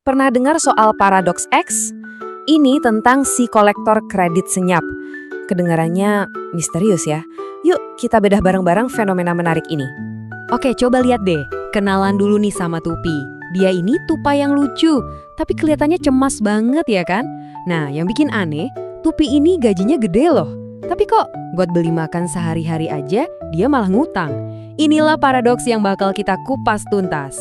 Pernah dengar soal paradoks X? Ini tentang si kolektor kredit senyap. Kedengarannya misterius ya. Yuk kita bedah bareng-bareng fenomena menarik ini. Oke, coba lihat deh. Kenalan dulu nih sama Tupi. Dia ini tupai yang lucu, tapi kelihatannya cemas banget ya kan? Nah, yang bikin aneh, Tupi ini gajinya gede loh. Tapi kok buat beli makan sehari-hari aja, dia malah ngutang. Inilah paradoks yang bakal kita kupas tuntas.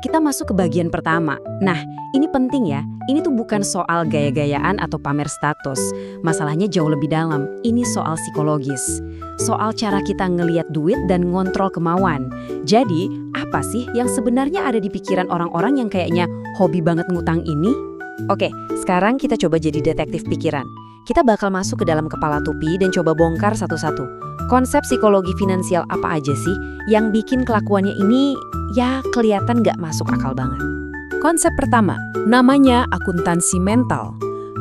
Kita masuk ke bagian pertama. Nah, ini penting ya. Ini tuh bukan soal gaya-gayaan atau pamer status. Masalahnya jauh lebih dalam. Ini soal psikologis. Soal cara kita ngelihat duit dan ngontrol kemauan. Jadi, apa sih yang sebenarnya ada di pikiran orang-orang yang kayaknya hobi banget ngutang ini? Oke, sekarang kita coba jadi detektif pikiran. Kita bakal masuk ke dalam kepala Tupi dan coba bongkar satu-satu. Konsep psikologi finansial apa aja sih yang bikin kelakuannya ini ya kelihatan nggak masuk akal banget? Konsep pertama, namanya akuntansi mental.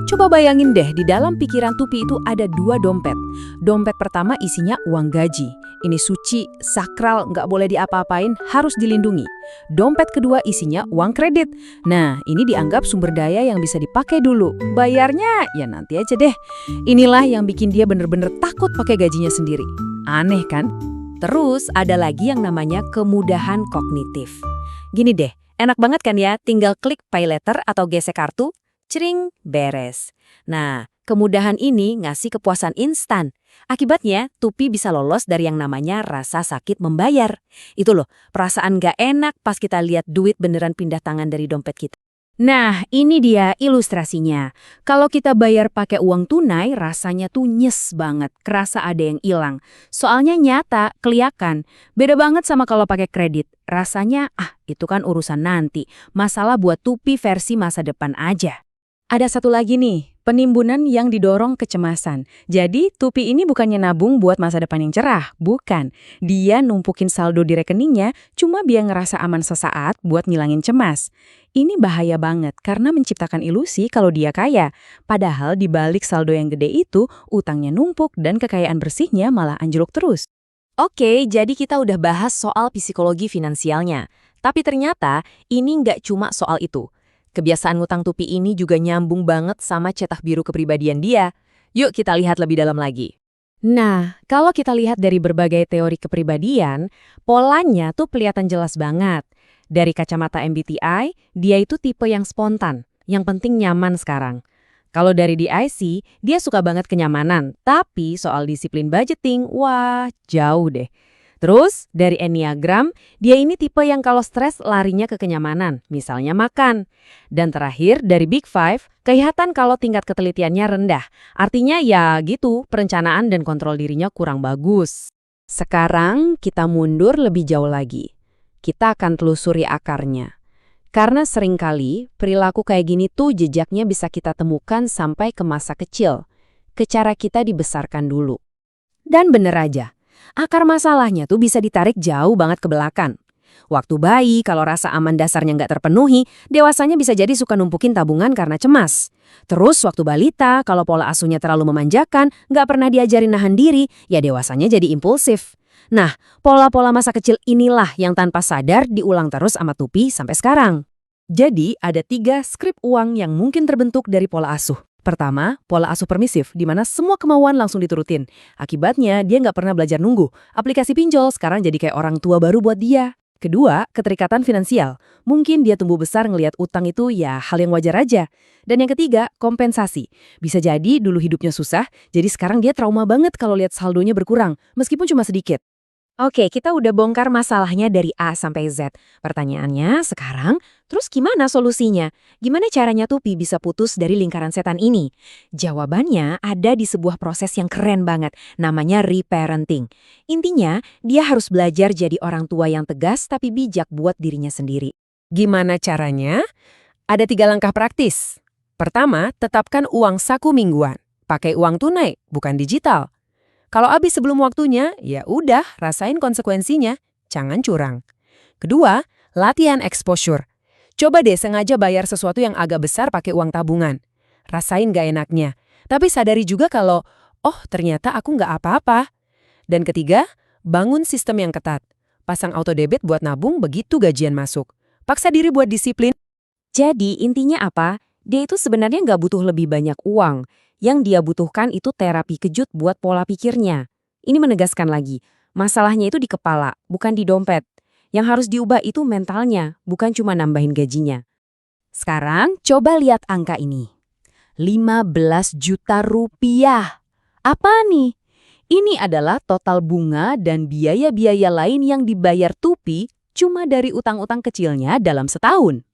Coba bayangin deh, di dalam pikiran Tupi itu ada 2 dompet. Dompet pertama isinya uang gaji. Ini suci, sakral, nggak boleh diapa-apain, harus dilindungi. Dompet kedua isinya uang kredit. Nah, ini dianggap sumber daya yang bisa dipakai dulu. Bayarnya ya nanti aja deh. Inilah yang bikin dia bener-bener takut pakai gajinya sendiri. Aneh kan? Terus ada lagi yang namanya kemudahan kognitif. Gini deh, enak banget kan ya, tinggal klik pay letter atau gesek kartu, cering, beres. Nah, kemudahan ini ngasih kepuasan instan. Akibatnya, Tupi bisa lolos dari yang namanya rasa sakit membayar. Itu loh, perasaan gak enak pas kita lihat duit beneran pindah tangan dari dompet kita. Nah, ini dia ilustrasinya. Kalau kita bayar pakai uang tunai, rasanya tuh nyes banget, kerasa ada yang hilang. Soalnya nyata, kelihatan. Beda banget sama kalau pakai kredit. Rasanya, itu kan urusan nanti. Masalah buat Tupi versi masa depan aja. Ada satu lagi nih, penimbunan yang didorong kecemasan. Jadi, Tupi ini bukannya nabung buat masa depan yang cerah, bukan. Dia numpukin saldo di rekeningnya cuma biar ngerasa aman sesaat buat ngilangin cemas. Ini bahaya banget karena menciptakan ilusi kalau dia kaya. Padahal di balik saldo yang gede itu, utangnya numpuk dan kekayaan bersihnya malah anjlok terus. Oke, jadi kita udah bahas soal psikologi finansialnya. Tapi ternyata ini nggak cuma soal itu. Kebiasaan ngutang Tupi ini juga nyambung banget sama cetak biru kepribadian dia. Yuk kita lihat lebih dalam lagi. Nah, kalau kita lihat dari berbagai teori kepribadian, polanya tuh kelihatan jelas banget. Dari kacamata MBTI, dia itu tipe yang spontan, yang penting nyaman sekarang. Kalau dari DIC, dia suka banget kenyamanan, tapi soal disiplin budgeting, wah jauh deh. Terus, dari Enneagram, dia ini tipe yang kalau stres larinya ke kenyamanan, misalnya makan. Dan terakhir, dari Big Five, kelihatan kalau tingkat ketelitiannya rendah. Artinya ya gitu, perencanaan dan kontrol dirinya kurang bagus. Sekarang kita mundur lebih jauh lagi. Kita akan telusuri akarnya. Karena seringkali perilaku kayak gini tuh jejaknya bisa kita temukan sampai ke masa kecil. Ke cara kita dibesarkan dulu. Dan bener aja. Akar masalahnya tuh bisa ditarik jauh banget ke belakang. Waktu bayi, kalau rasa aman dasarnya nggak terpenuhi, dewasanya bisa jadi suka numpukin tabungan karena cemas. Terus waktu balita, kalau pola asuhnya terlalu memanjakan, nggak pernah diajarin nahan diri, ya dewasanya jadi impulsif. Nah, pola-pola masa kecil inilah yang tanpa sadar diulang terus sama Tupi sampai sekarang. Jadi, ada 3 skrip uang yang mungkin terbentuk dari pola asuh. Pertama, pola asuh permisif, di mana semua kemauan langsung diturutin. Akibatnya, dia nggak pernah belajar nunggu. Aplikasi pinjol sekarang jadi kayak orang tua baru buat dia. Kedua, keterikatan finansial. Mungkin dia tumbuh besar ngelihat utang itu ya hal yang wajar aja. Dan yang ketiga, kompensasi. Bisa jadi dulu hidupnya susah, jadi sekarang dia trauma banget kalau lihat saldonya berkurang, meskipun cuma sedikit. Oke, kita udah bongkar masalahnya dari A sampai Z. Pertanyaannya sekarang, terus gimana solusinya? Gimana caranya Tupi bisa putus dari lingkaran setan ini? Jawabannya ada di sebuah proses yang keren banget, namanya reparenting. Intinya, dia harus belajar jadi orang tua yang tegas tapi bijak buat dirinya sendiri. Gimana caranya? Ada 3 langkah praktis. Pertama, tetapkan uang saku mingguan. Pakai uang tunai, bukan digital. Kalau habis sebelum waktunya, ya udah, rasain konsekuensinya. Jangan curang. Kedua, latihan exposure. Coba deh sengaja bayar sesuatu yang agak besar pakai uang tabungan. Rasain gak enaknya. Tapi sadari juga kalau, oh ternyata aku nggak apa-apa. Dan ketiga, bangun sistem yang ketat. Pasang auto debit buat nabung begitu gajian masuk. Paksa diri buat disiplin. Jadi intinya apa? Dia itu sebenarnya nggak butuh lebih banyak uang. Yang dia butuhkan itu terapi kejut buat pola pikirnya. Ini menegaskan lagi, masalahnya itu di kepala, bukan di dompet. Yang harus diubah itu mentalnya, bukan cuma nambahin gajinya. Sekarang coba lihat angka ini. 15 juta rupiah. Apa nih? Ini adalah total bunga dan biaya-biaya lain yang dibayar Tupi cuma dari utang-utang kecilnya dalam setahun.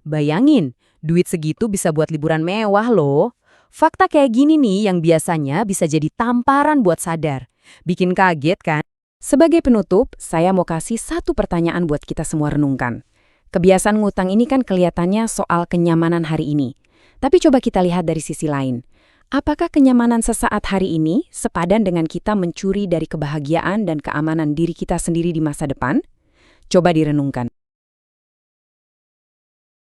Bayangin, duit segitu bisa buat liburan mewah loh. Fakta kayak gini nih yang biasanya bisa jadi tamparan buat sadar. Bikin kaget kan? Sebagai penutup, saya mau kasih satu pertanyaan buat kita semua renungkan. Kebiasaan ngutang ini kan kelihatannya soal kenyamanan hari ini. Tapi coba kita lihat dari sisi lain. Apakah kenyamanan sesaat hari ini sepadan dengan kita mencuri dari kebahagiaan dan keamanan diri kita sendiri di masa depan? Coba direnungkan.